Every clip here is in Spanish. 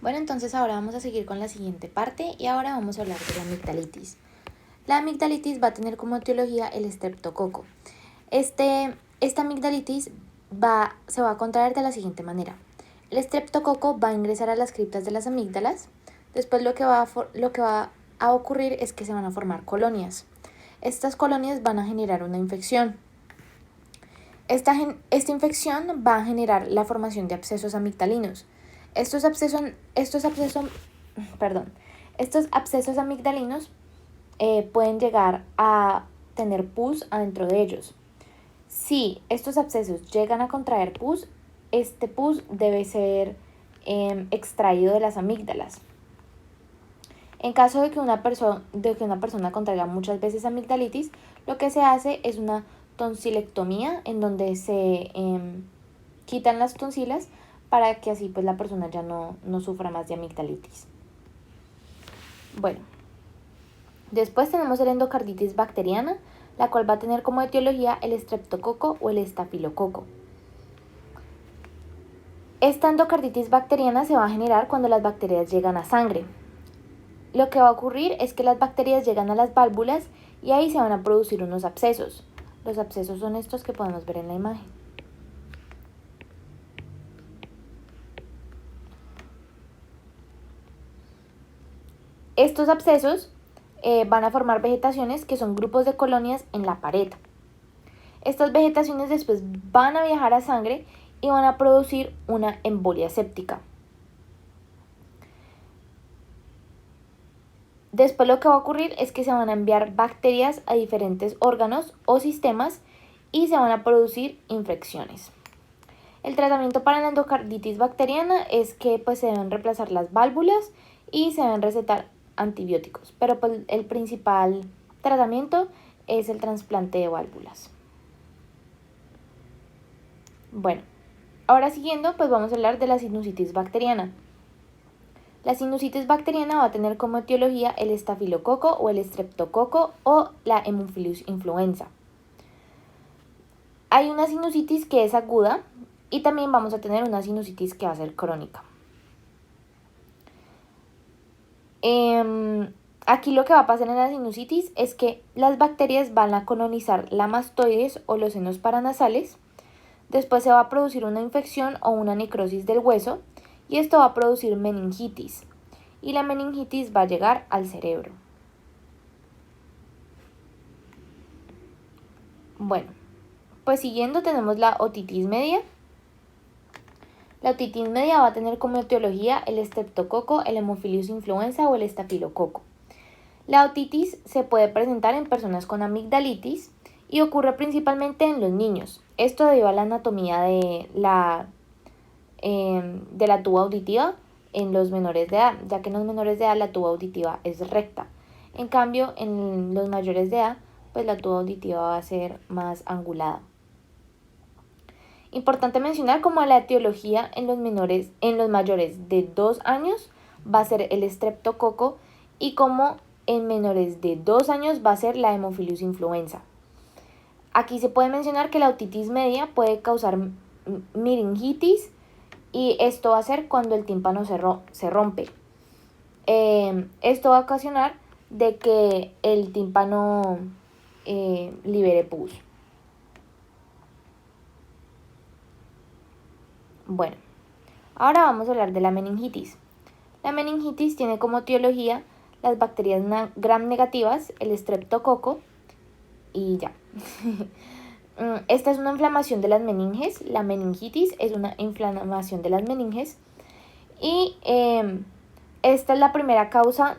Bueno, entonces ahora vamos a seguir con la siguiente parte y ahora vamos a hablar de la amigdalitis. La amigdalitis va a tener como etiología el estreptococo. Esta amigdalitis se va a contraer de la siguiente manera. El estreptococo va a ingresar a las criptas de las amígdalas. Después lo que va a ocurrir es que se van a formar colonias. Estas colonias van a generar una infección. Esta infección va a generar la formación de abscesos amigdalinos. Estos abscesos amigdalinos pueden llegar a tener pus adentro de ellos. Si estos abscesos llegan a contraer pus, este pus debe ser extraído de las amígdalas. En caso de que una persona contraiga muchas veces amigdalitis, lo que se hace es una tonsilectomía, en donde se quitan las tonsilas para que así pues la persona ya no sufra más de amigdalitis. Bueno, después tenemos el endocarditis bacteriana, la cual va a tener como etiología el estreptococo o el estafilococo. Esta endocarditis bacteriana se va a generar cuando las bacterias llegan a sangre. Lo que va a ocurrir es que las bacterias llegan a las válvulas y ahí se van a producir unos abscesos. Los abscesos son estos que podemos ver en la imagen. Estos abscesos van a formar vegetaciones que son grupos de colonias en la pared. Estas vegetaciones después van a viajar a sangre y van a producir una embolia séptica. Después lo que va a ocurrir es que se van a enviar bacterias a diferentes órganos o sistemas y se van a producir infecciones. El tratamiento para la endocarditis bacteriana es que pues, se deben reemplazar las válvulas y se deben recetar antibióticos, pero pues, el principal tratamiento es el trasplante de válvulas. Bueno, ahora siguiendo pues vamos a hablar de la sinusitis bacteriana. La sinusitis bacteriana va a tener como etiología el estafilococo o el estreptococo o la Haemophilus influenza. Hay una sinusitis que es aguda y también vamos a tener una sinusitis que va a ser crónica. Aquí lo que va a pasar en la sinusitis es que las bacterias van a colonizar la mastoides o los senos paranasales. Después se va a producir una infección o una necrosis del hueso y esto va a producir meningitis. Y la meningitis va a llegar al cerebro. Bueno, pues siguiendo tenemos la otitis media. La otitis media va a tener como etiología el estreptococo, el Haemophilus influenza o el estafilococo. La otitis se puede presentar en personas con amigdalitis y ocurre principalmente en los niños. Esto debido a la anatomía de la tuba auditiva en los menores de edad, ya que en los menores de edad la tuba auditiva es recta. En cambio, en los mayores de edad, pues la tuba auditiva va a ser más angulada. Importante mencionar como la etiología en los mayores de 2 años va a ser el estreptococo y como en menores de 2 años va a ser la Haemophilus influenza. Aquí se puede mencionar que la otitis media puede causar meningitis y esto va a ser cuando el tímpano se rompe. Esto va a ocasionar de que el tímpano libere pus. Bueno, ahora vamos a hablar de la meningitis. La meningitis tiene como etiología las bacterias gram negativas, el estreptococo y ya. Esta es una inflamación de las meninges. La meningitis es una inflamación de las meninges y esta es la primera causa.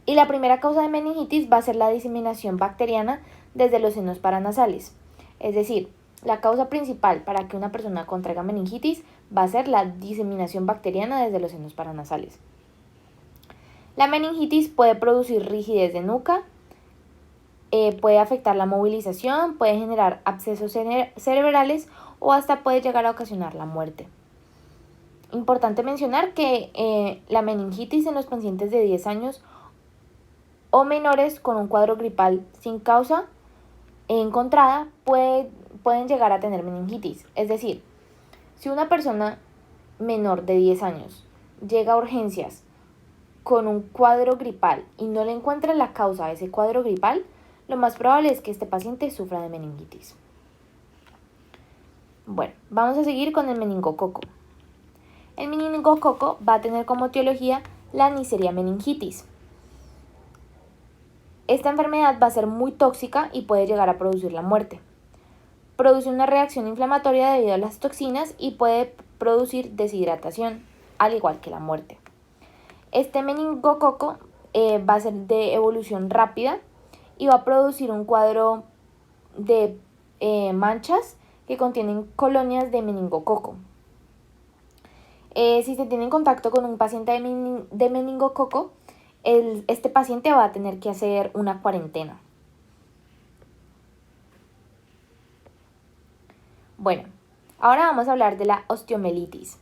Y la primera causa de meningitis va a ser la diseminación bacteriana desde los senos paranasales. Es decir, la causa principal para que una persona contraiga meningitis va a ser la diseminación bacteriana desde los senos paranasales. La meningitis puede producir rigidez de nuca, puede afectar la movilización, puede generar abscesos cerebrales o hasta puede llegar a ocasionar la muerte. Importante mencionar que la meningitis en los pacientes de 10 años o menores con un cuadro gripal sin causa encontrada pueden llegar a tener meningitis. Es decir, si una persona menor de 10 años llega a urgencias con un cuadro gripal y no le encuentra la causa de ese cuadro gripal, lo más probable es que este paciente sufra de meningitis. Bueno, vamos a seguir con el meningococo. El meningococo va a tener como etiología la Neisseria meningitis. Esta enfermedad va a ser muy tóxica y puede llegar a producir la muerte. Produce una reacción inflamatoria debido a las toxinas y puede producir deshidratación, al igual que la muerte. Este meningococo va a ser de evolución rápida y va a producir un cuadro de manchas que contienen colonias de meningococo. Si se tiene en contacto con un paciente de meningococo, este paciente va a tener que hacer una cuarentena. Bueno, ahora vamos a hablar de la osteomielitis.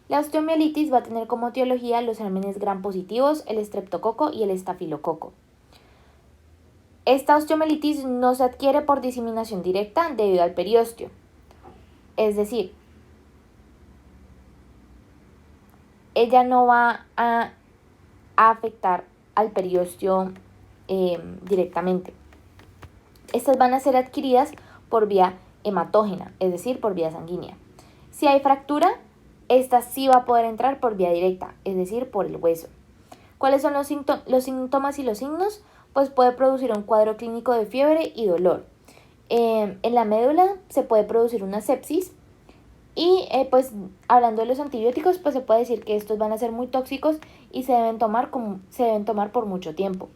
La osteomielitis va a tener como etiología los gérmenes gram positivos, el estreptococo y el estafilococo. Esta osteomielitis no se adquiere por diseminación directa debido al periósteo. Es decir, ella no va a afectar al periósteo directamente. Estas van a ser adquiridas por vía hematógena, es decir, por vía sanguínea. Si hay fractura, esta sí va a poder entrar por vía directa, es decir, por el hueso. ¿Cuáles son los síntomas y los signos? Pues puede producir un cuadro clínico de fiebre y dolor. En la médula se puede producir una sepsis y pues hablando de los antibióticos, pues se puede decir que estos van a ser muy tóxicos y se deben tomar por mucho tiempo.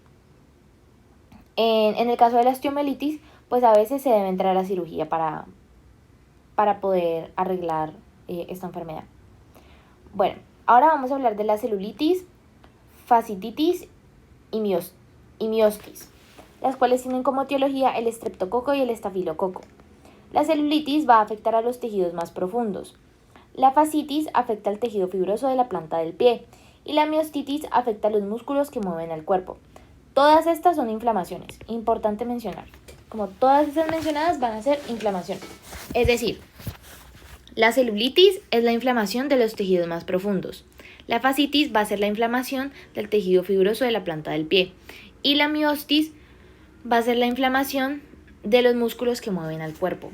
En el caso de la osteomielitis, pues a veces se debe entrar a cirugía para poder arreglar esta enfermedad. Bueno, ahora vamos a hablar de la celulitis, fasciitis y miostis, las cuales tienen como etiología el estreptococo y el estafilococo. La celulitis va a afectar a los tejidos más profundos. La fascitis afecta al tejido fibroso de la planta del pie y la miostitis afecta a los músculos que mueven el cuerpo. Todas estas son inflamaciones, importante mencionar. Como todas estas mencionadas van a ser inflamaciones. Es decir, la celulitis es la inflamación de los tejidos más profundos. La fascitis va a ser la inflamación del tejido fibroso de la planta del pie. Y la miostis va a ser la inflamación de los músculos que mueven al cuerpo.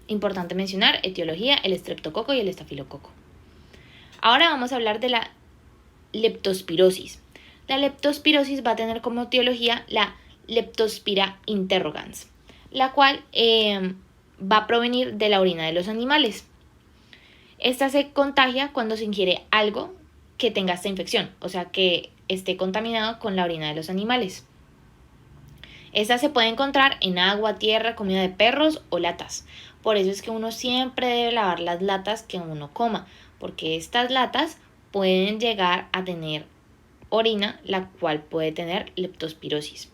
Importante mencionar, etiología, el estreptococo y el estafilococo. Ahora vamos a hablar de la leptospirosis. La leptospirosis va a tener como etiología la Leptospira interrogans, la cual va a provenir de la orina de los animales. Esta se contagia cuando se ingiere algo que tenga esta infección, o sea que esté contaminado con la orina de los animales. Esta se puede encontrar en agua, tierra, comida de perros o latas. Por eso es que uno siempre debe lavar las latas que uno coma, porque estas latas pueden llegar a tener orina, la cual puede tener leptospirosis.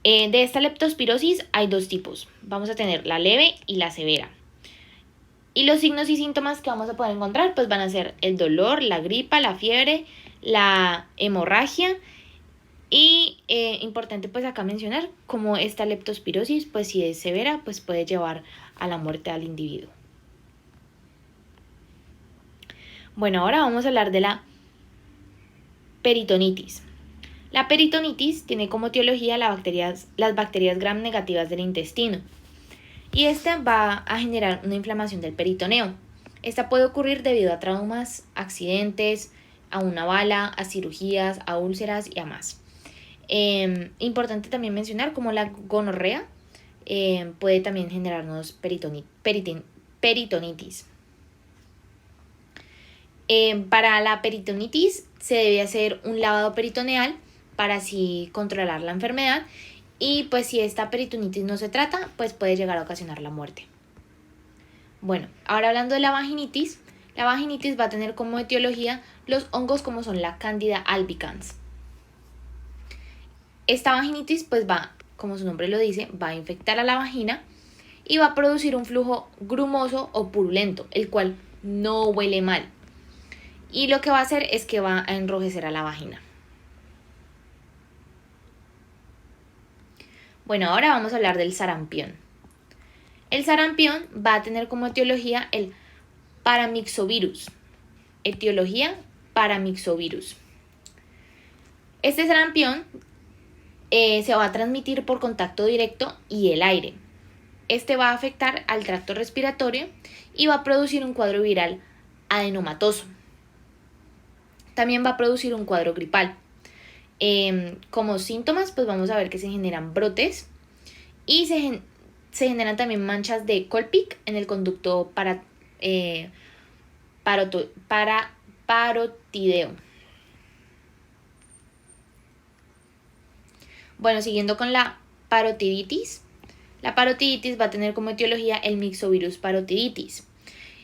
De esta leptospirosis hay dos tipos. Vamos a tener la leve y la severa. Y los signos y síntomas que vamos a poder encontrar pues van a ser el dolor, la gripa, la fiebre, la hemorragia. Y importante pues acá mencionar como esta leptospirosis pues si es severa pues puede llevar a la muerte al individuo. Bueno, ahora vamos a hablar de la peritonitis. La peritonitis tiene como etiología las bacterias gram negativas del intestino y esta va a generar una inflamación del peritoneo. Esta puede ocurrir debido a traumas, accidentes, a una bala, a cirugías, a úlceras y a más. Importante también mencionar como la gonorrea puede también generarnos peritonitis. Para la peritonitis se debe hacer un lavado peritoneal para así controlar la enfermedad y pues si esta peritonitis no se trata, pues puede llegar a ocasionar la muerte. Bueno, ahora hablando de la vaginitis va a tener como etiología los hongos como son la Candida albicans. Esta vaginitis pues va, como su nombre lo dice, va a infectar a la vagina y va a producir un flujo grumoso o purulento, el cual no huele mal. Y lo que va a hacer es que va a enrojecer a la vagina. Bueno, ahora vamos a hablar del sarampión. El sarampión va a tener como etiología el paramyxovirus. Etiología paramyxovirus. Este sarampión se va a transmitir por contacto directo y el aire. Este va a afectar al tracto respiratorio y va a producir un cuadro viral adenomatoso. También va a producir un cuadro gripal. Como síntomas, pues vamos a ver que se generan brotes y se generan también manchas de Colpic en el conducto parotideo. Bueno, siguiendo con la parotiditis. La parotiditis va a tener como etiología el myxovirus parotiditis.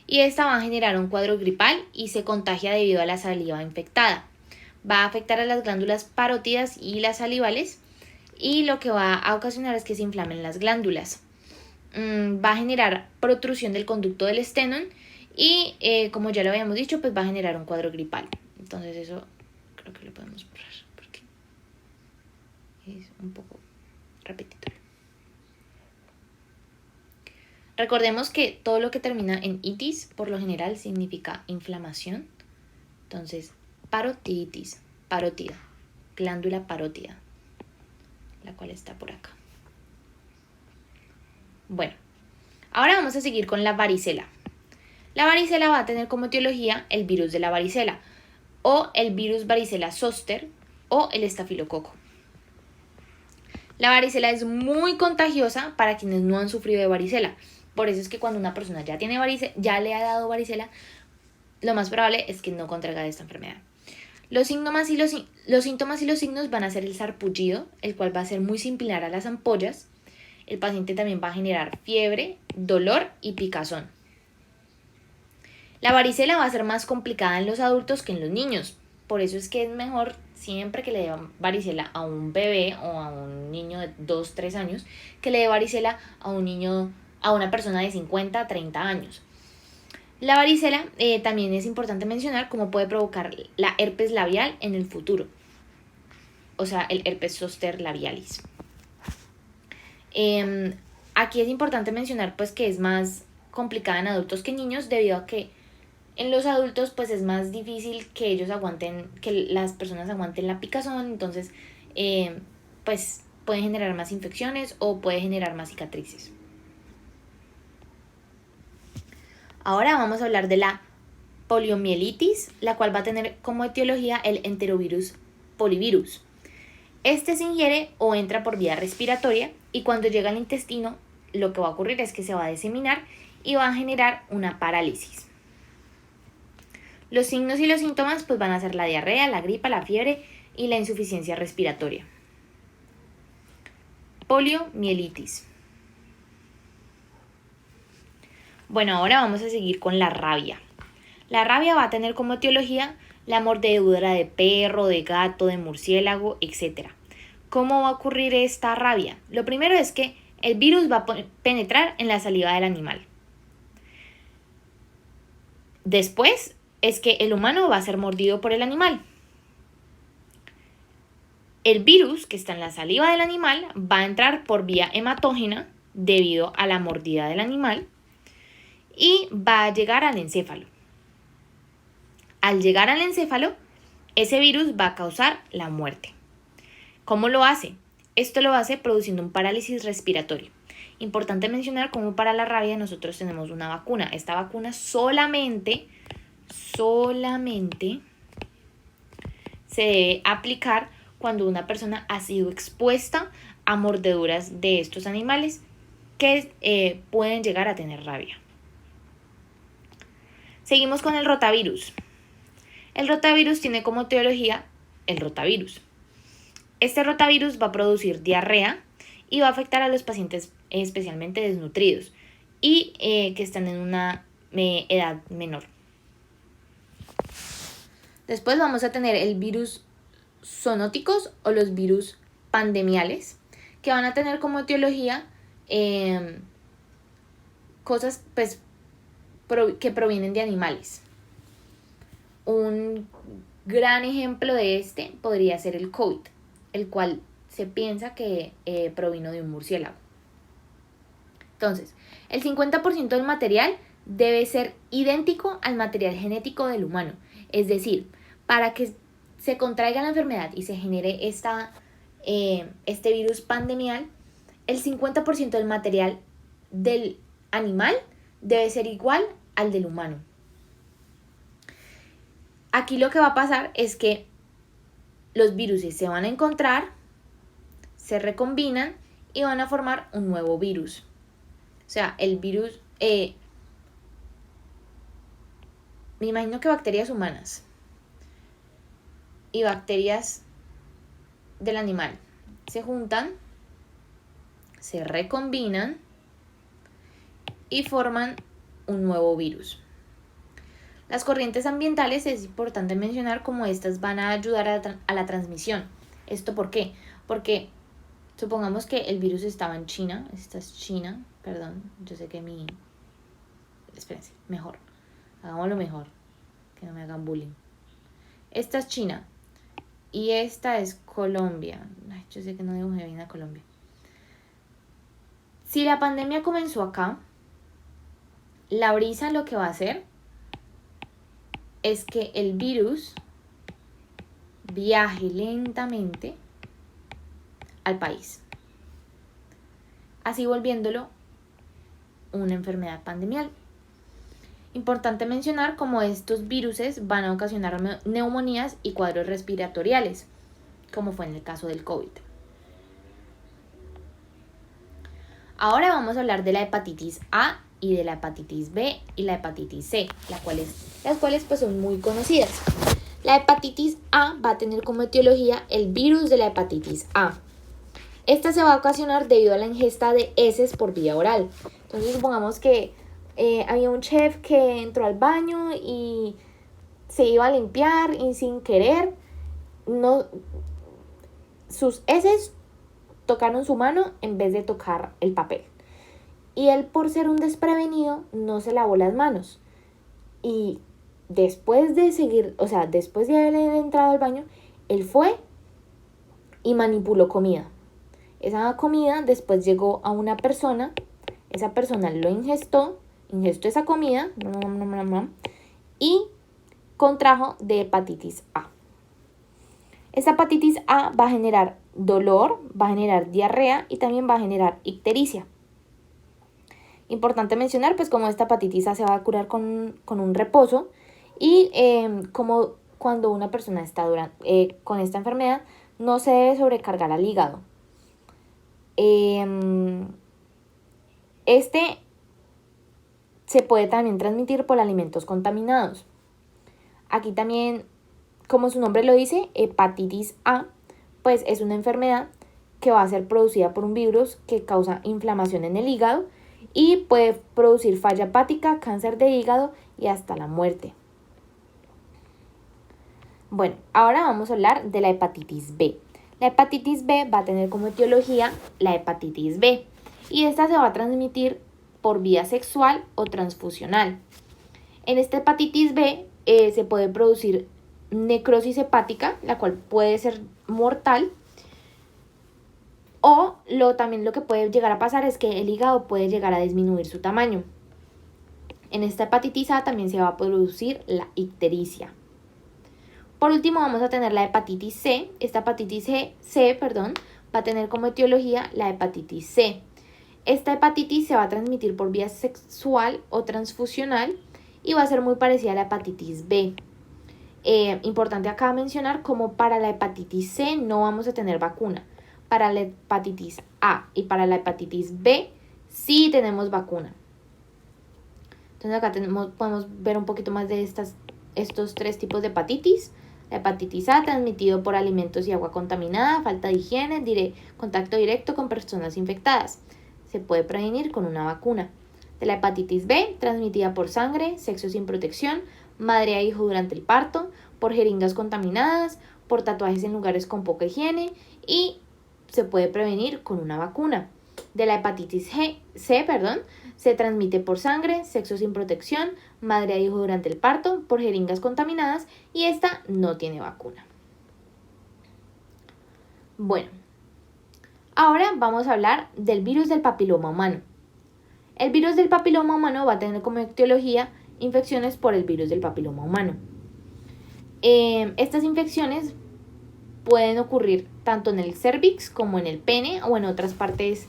Y esta va a generar un cuadro gripal y se contagia debido a la saliva infectada. Va a afectar a las glándulas parótidas y las salivales y lo que va a ocasionar es que se inflamen las glándulas. Va a generar protrusión del conducto del esternón y como ya lo habíamos dicho, pues va a generar un cuadro gripal. Entonces eso creo que lo podemos borrar porque es un poco repetitorio. Recordemos que todo lo que termina en itis por lo general significa inflamación. Entonces, parotiditis, parótida, glándula parótida, la cual está por acá. Bueno, ahora vamos a seguir con la varicela. La varicela va a tener como etiología el virus de la varicela o el virus varicela zoster o el estafilococo. La varicela es muy contagiosa para quienes no han sufrido de varicela. Por eso es que cuando una persona ya tiene varicela, ya le ha dado varicela, lo más probable es que no contraiga esta enfermedad. Los síntomas y los signos van a ser el sarpullido, el cual va a ser muy similar a las ampollas. El paciente también va a generar fiebre, dolor y picazón. La varicela va a ser más complicada en los adultos que en los niños. Por eso es que es mejor siempre que le dé varicela a un bebé o a un niño de 2-3 años que le dé varicela a una persona de 50-30 años. La varicela también es importante mencionar cómo puede provocar la herpes labial en el futuro. O sea, el herpes zoster labialis. Aquí es importante mencionar pues que es más complicada en adultos que en niños debido a que en los adultos pues es más difícil que ellos aguanten, que las personas aguanten la picazón, entonces pues pueden generar más infecciones o puede generar más cicatrices. Ahora vamos a hablar de la poliomielitis, la cual va a tener como etiología el enterovirus polivirus. Este se ingiere o entra por vía respiratoria y cuando llega al intestino lo que va a ocurrir es que se va a diseminar y va a generar una parálisis. Los signos y los síntomas pues van a ser la diarrea, la gripa, la fiebre y la insuficiencia respiratoria. Poliomielitis. Bueno, ahora vamos a seguir con la rabia. La rabia va a tener como etiología la mordedura de perro, de gato, de murciélago, etc. ¿Cómo va a ocurrir esta rabia? Lo primero es que el virus va a penetrar en la saliva del animal. Después es que el humano va a ser mordido por el animal. El virus que está en la saliva del animal va a entrar por vía hematógena debido a la mordida del animal y va a llegar al encéfalo. Al llegar al encéfalo, ese virus va a causar la muerte. ¿Cómo lo hace? Esto lo hace produciendo un parálisis respiratorio. Importante mencionar cómo para la rabia nosotros tenemos una vacuna. Esta vacuna solamente se debe aplicar cuando una persona ha sido expuesta a mordeduras de estos animales que pueden llegar a tener rabia. Seguimos con el rotavirus. El rotavirus tiene como etiología el rotavirus. Este rotavirus va a producir diarrea y va a afectar a los pacientes especialmente desnutridos y que están en una edad menor. Después vamos a tener el virus zoonóticos o los virus pandemiales, que van a tener como etiología cosas pues, que provienen de animales. Un gran ejemplo de este podría ser el COVID, el cual se piensa que provino de un murciélago. Entonces, el 50% del material debe ser idéntico al material genético del humano. Es decir, para que se contraiga la enfermedad y se genere este virus pandemial, el 50% del material del animal debe ser igual al del humano. Aquí lo que va a pasar es que los virus se van a encontrar, se recombinan y van a formar un nuevo virus. O sea, el virus, me imagino que bacterias humanas y bacterias del animal se juntan, se recombinan y forman un nuevo virus. Las corrientes ambientales es importante mencionar cómo estas van a ayudar a la transmisión. ¿Esto por qué? Porque supongamos que el virus estaba en China. Esta es China, perdón, yo sé que espérense, mejor. Hagámoslo mejor, que no me hagan bullying. Esta es China y esta es Colombia. Ay, yo sé que no dibujé bien a Colombia. Si la pandemia comenzó acá, la brisa lo que va a hacer es que el virus viaje lentamente al país, así volviéndolo una enfermedad pandemial. Importante mencionar cómo estos viruses van a ocasionar neumonías y cuadros respiratoriales, como fue en el caso del COVID. Ahora vamos a hablar de la hepatitis A y de la hepatitis B y la hepatitis C, las cuales pues son muy conocidas. La hepatitis A va a tener como etiología el virus de la hepatitis A. Esta se va a ocasionar debido a la ingesta de heces por vía oral. Entonces supongamos que había un chef que entró al baño y se iba a limpiar y sin querer sus heces tocaron su mano en vez de tocar el papel. Y él, por ser un desprevenido, no se lavó las manos. Y después de haber entrado al baño, él fue y manipuló comida. Esa comida después llegó a una persona, esa persona lo ingestó esa comida y contrajo de hepatitis A. Esta hepatitis A va a generar dolor, va a generar diarrea y también va a generar ictericia. Importante mencionar, pues, como esta hepatitis A se va a curar con un reposo y como cuando una persona está con esta enfermedad, no se debe sobrecargar al hígado. Se puede también transmitir por alimentos contaminados. Aquí también, como su nombre lo dice, hepatitis A, pues es una enfermedad que va a ser producida por un virus que causa inflamación en el hígado y puede producir falla hepática, cáncer de hígado y hasta la muerte. Bueno, ahora vamos a hablar de la hepatitis B. La hepatitis B va a tener como etiología la hepatitis B y esta se va a transmitir por vía sexual o transfusional. En esta hepatitis B se puede producir necrosis hepática, la cual puede ser mortal, o también lo que puede llegar a pasar es que el hígado puede llegar a disminuir su tamaño. En esta hepatitis A también se va a producir la ictericia. Por último vamos a tener la hepatitis C. Esta hepatitis C va a tener como etiología la hepatitis C. Esta hepatitis se va a transmitir por vía sexual o transfusional y va a ser muy parecida a la hepatitis B. Importante acá mencionar como para la hepatitis C no vamos a tener vacuna. Para la hepatitis A y para la hepatitis B sí tenemos vacuna. Entonces acá podemos ver un poquito más de estos tres tipos de hepatitis. La hepatitis A transmitido por alimentos y agua contaminada, falta de higiene, contacto directo con personas infectadas. Se puede prevenir con una vacuna. De la hepatitis B, transmitida por sangre, sexo sin protección, madre a hijo durante el parto, por jeringas contaminadas, por tatuajes en lugares con poca higiene y se puede prevenir con una vacuna. De la hepatitis C, se transmite por sangre, sexo sin protección, madre a hijo durante el parto, por jeringas contaminadas y esta no tiene vacuna. Bueno, ahora vamos a hablar del virus del papiloma humano. El virus del papiloma humano va a tener como etiología infecciones por el virus del papiloma humano. Estas infecciones pueden ocurrir tanto en el cervix como en el pene o en otras partes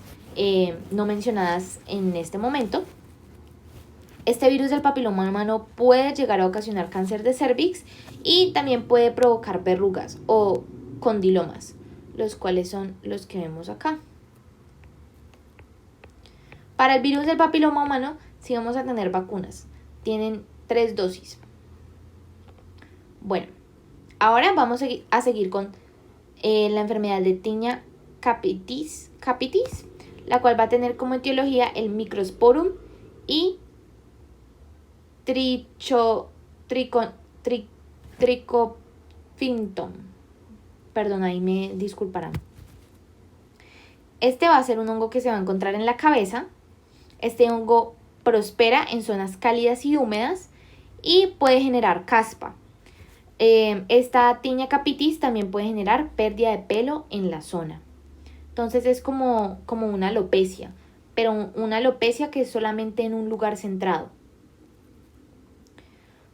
no mencionadas en este momento. Este virus del papiloma humano puede llegar a ocasionar cáncer de cervix y también puede provocar verrugas o condilomas, los cuales son los que vemos acá. Para el virus del papiloma humano sí vamos a tener vacunas. Tienen 3 dosis. Bueno, ahora vamos a seguir con la enfermedad de Tinea capitis, la cual va a tener como etiología el Microsporum y Trichophyton. Perdón, ahí me disculparán. Este va a ser un hongo que se va a encontrar en la cabeza. Este hongo prospera en zonas cálidas y húmedas y puede generar caspa. Esta Tinea capitis también puede generar pérdida de pelo en la zona. Entonces es como una alopecia, pero una alopecia que es solamente en un lugar centrado.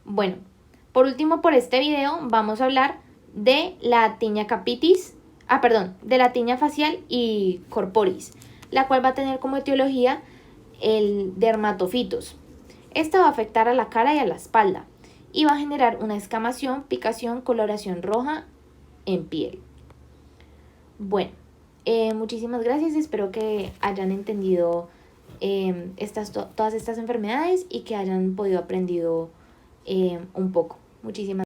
Bueno, por último por este video vamos a hablar de la Tinea capitis, de la tinea facial y corporis, la cual va a tener como etiología el dermatofitos. Esta va a afectar a la cara y a la espalda y va a generar una escamación, picación, coloración roja en piel. Bueno, muchísimas gracias, espero que hayan entendido todas estas enfermedades y que hayan podido aprendido un poco. Muchísimas gracias.